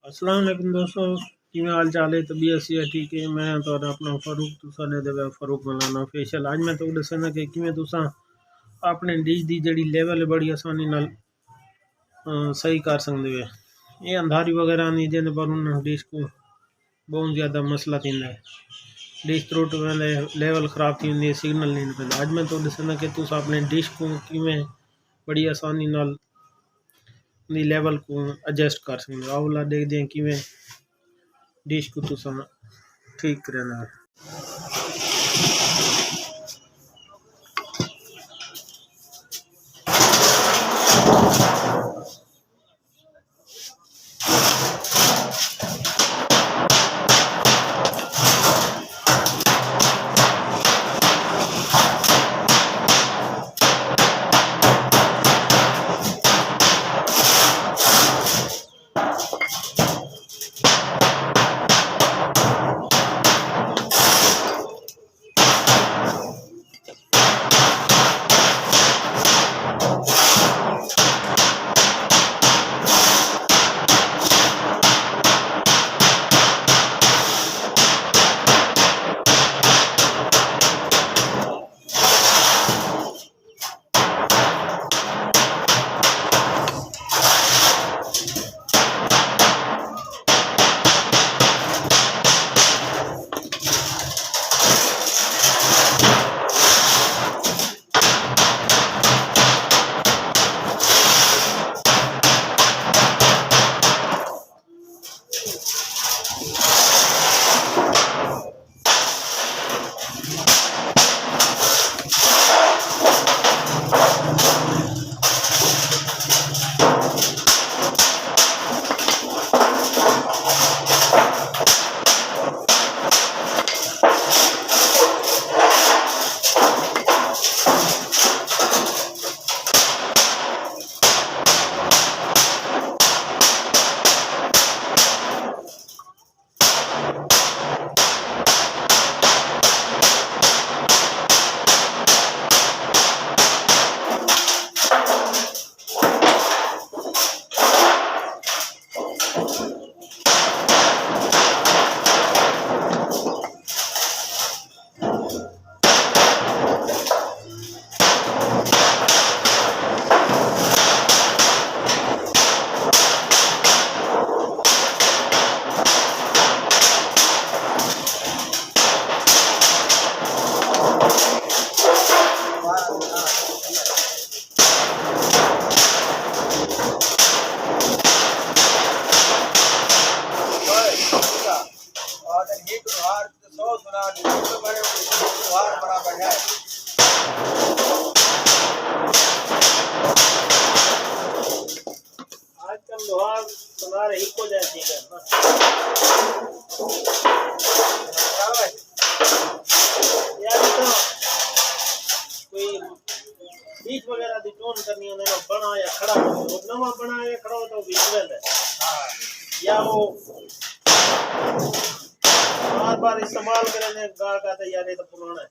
अस्सलाम वालेकुम दोस्तों, किवें हाल चाल है? तबीयत सी है ठीक है। मैं तो अपना फारूक तुसा ने दे फारूक मलाना फेशियल। आज मैं तो दसना कि किवें तुसा अपने डिश दी जड़ी लेवल बड़ी आसानी नाल सही कर सकते हो। ये अंधारी वगैरह नहीं जिन्हें पर उन डिश को बहुत ज़्यादा मसला थींदा है। डिश त्रुट वेले लेवल ख़राब थी होंदी है, सिग्नल नहीं पैदा। आज मैं तो दसना कि तुसा अपने डिश को किवें बड़ी आसानी नाल दी लेवल को एडजस्ट कर सकते हो। आवला देखते हैं किवें डिश को तुसा ठीक करना है। आजकल लोहार सुनार ही को जैसी है ना। यार तो कोई बीच वगैरह दी टोन करनी होने ना बना या खड़ा हो, नवा बना या खड़ा हो तो बीच में है। या वो बार बार इस्तेमाल करने गा का तो यार ये तो पुराना है।